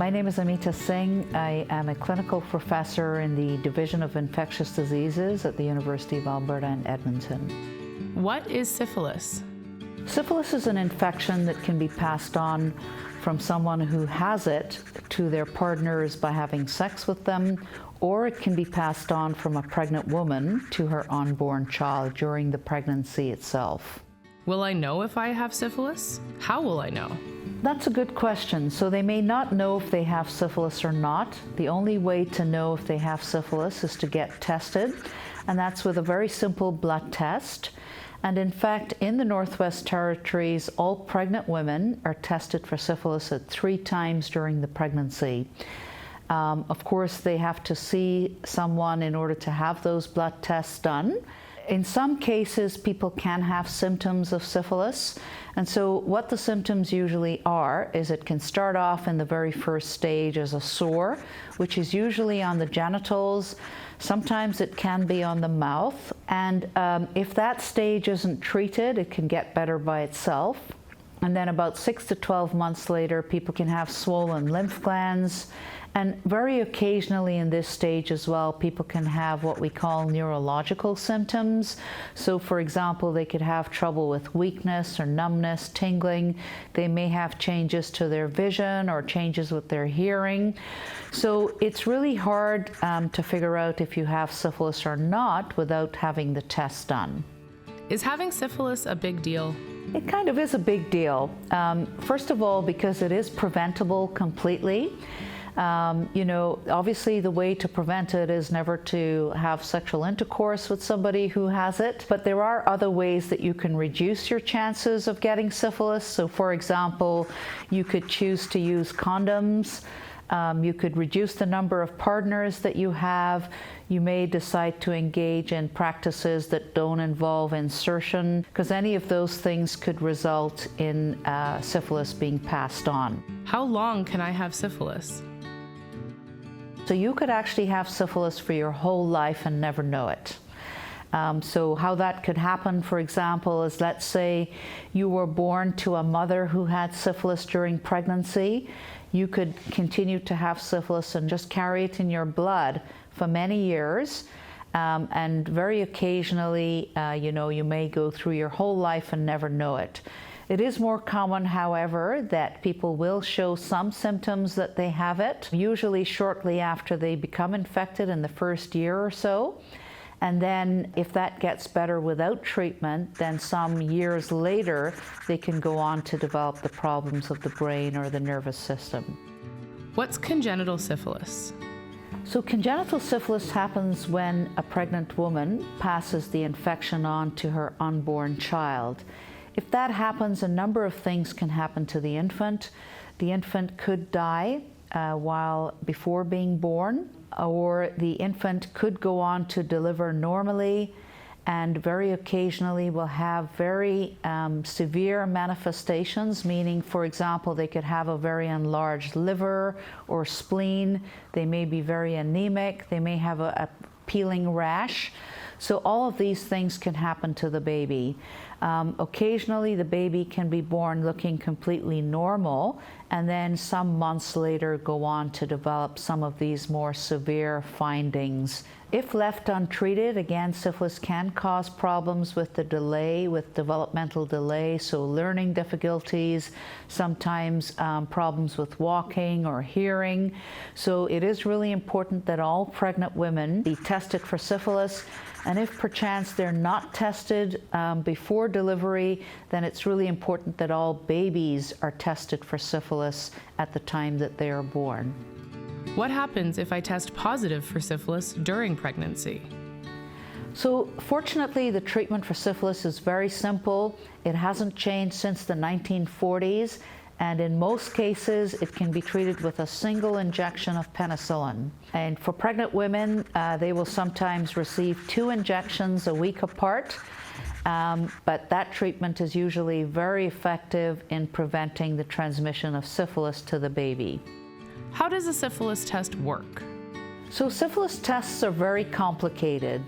My name is Ameeta Singh. I am a clinical professor in the Division of Infectious Diseases at the University of Alberta in Edmonton. What is syphilis? Syphilis is an infection that can be passed on from someone who has it to their partners by having sex with them, or it can be passed on from a pregnant woman to her unborn child during the pregnancy itself. Will I know if I have syphilis? How will I know? That's a good question. So they may not know if they have syphilis or not. The only way to know if they have syphilis is to get tested, and that's with a very simple blood test. And in fact, in the Northwest Territories, all pregnant women are tested for syphilis at 3 times during the pregnancy. Of course, they have to see someone in order to have those blood tests done. In some cases, people can have symptoms of syphilis. And so what the symptoms usually are is it can start off in the very first stage as a sore, which is usually on the genitals. Sometimes it can be on the mouth. And if that stage isn't treated, it can get better by itself. And then about 6 to 12 months later, people can have swollen lymph glands. And very occasionally in this stage as well, people can have what we call neurological symptoms. So for example, they could have trouble with weakness or numbness, tingling. They may have changes to their vision or changes with their hearing. So it's really hard to figure out if you have syphilis or not without having the test done. Is having syphilis a big deal? It kind of is a big deal. First of all, because it is preventable completely. Obviously the way to prevent it is never to have sexual intercourse with somebody who has it, but there are other ways that you can reduce your chances of getting syphilis. So for example, you could choose to use condoms. You could reduce the number of partners that you have. You may decide to engage in practices that don't involve insertion, because any of those things could result in syphilis being passed on. How long can I have syphilis? So you could actually have syphilis for your whole life and never know it. So how that could happen, for example, is let's say you were born to a mother who had syphilis during pregnancy. You could continue to have syphilis and just carry it in your blood for many years. And very occasionally, you may go through your whole life and never know it. It is more common, however, that people will show some symptoms that they have it, usually shortly after they become infected in the first year or so. And then if that gets better without treatment, then some years later, they can go on to develop the problems of the brain or the nervous system. What's congenital syphilis? So congenital syphilis happens when a pregnant woman passes the infection on to her unborn child. If that happens, a number of things can happen to the infant. The infant could die before being born, or the infant could go on to deliver normally and very occasionally will have very severe manifestations, meaning, for example, they could have a very enlarged liver or spleen. They may be very anemic. They may have a peeling rash. So all of these things can happen to the baby. Occasionally the baby can be born looking completely normal, and then some months later go on to develop some of these more severe findings. If left untreated, again, syphilis can cause problems with the delay, with developmental delay, so learning difficulties, sometimes problems with walking or hearing. So it is really important that all pregnant women be tested for syphilis, and if perchance they're not tested before delivery, then it's really important that all babies are tested for syphilis at the time that they are born. What happens if I test positive for syphilis during pregnancy? So fortunately, the treatment for syphilis is very simple. It hasn't changed since the 1940s, and in most cases, it can be treated with a single injection of penicillin. And for pregnant women, they will sometimes receive 2 injections a week apart, but that treatment is usually very effective in preventing the transmission of syphilis to the baby. How does a syphilis test work? So syphilis tests are very complicated.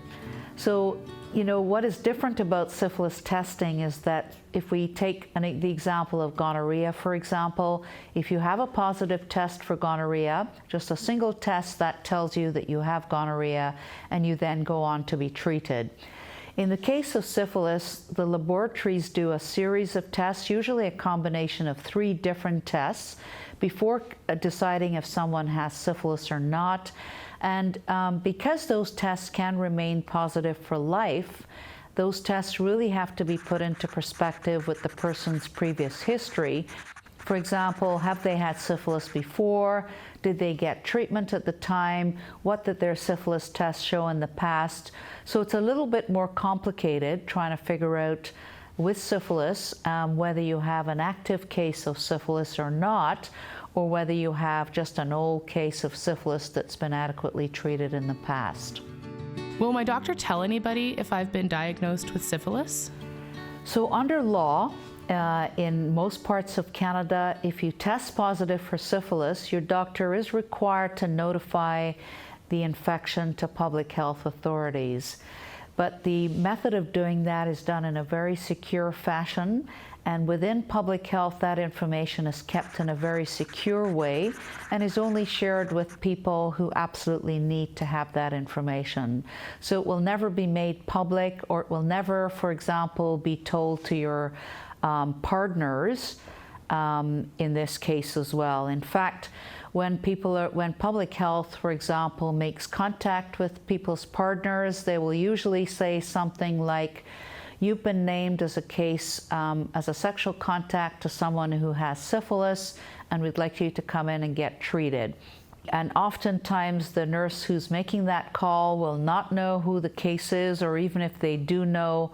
So You know, what is different about syphilis testing is that if we take the example of gonorrhea, for example, if you have a positive test for gonorrhea, just a single test that tells you that you have gonorrhea, and you then go on to be treated. In the case of syphilis, the laboratories do a series of tests, usually a combination of 3 different tests, before deciding if someone has syphilis or not. And because those tests can remain positive for life, those tests really have to be put into perspective with the person's previous history. For example, have they had syphilis before? Did they get treatment at the time? What did their syphilis test show in the past? So it's a little bit more complicated trying to figure out with syphilis whether you have an active case of syphilis or not, or whether you have just an old case of syphilis that's been adequately treated in the past. Will my doctor tell anybody if I've been diagnosed with syphilis? So under law, in most parts of Canada, if you test positive for syphilis, your doctor is required to notify the infection to public health authorities. But the method of doing that is done in a very secure fashion, and within public health, that information is kept in a very secure way and is only shared with people who absolutely need to have that information. So it will never be made public, or it will never, for example, be told to your partners in this case as well. In fact, when public health, for example, makes contact with people's partners, they will usually say something like, "You've been named as a case, as a sexual contact to someone who has syphilis, and we'd like you to come in and get treated." And oftentimes the nurse who's making that call will not know who the case is, or even if they do know,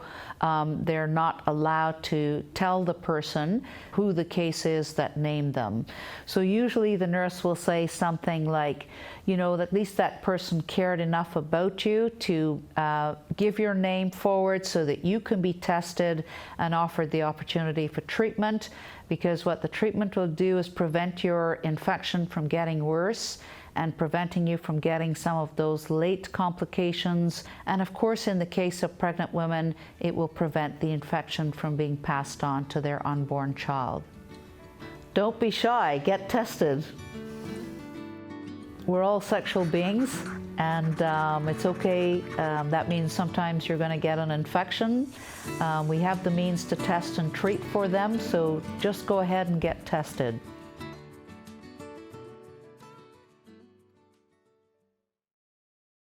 they're not allowed to tell the person who the case is that named them. So usually the nurse will say something like, you know, at least that person cared enough about you to give your name forward so that you can be tested and offered the opportunity for treatment, because what the treatment will do is prevent your infection from getting worse and preventing you from getting some of those late complications. And of course, in the case of pregnant women, it will prevent the infection from being passed on to their unborn child. Don't be shy, get tested. We're all sexual beings, and it's okay. That means sometimes you're going to get an infection. We have the means to test and treat for them, so just go ahead and get tested.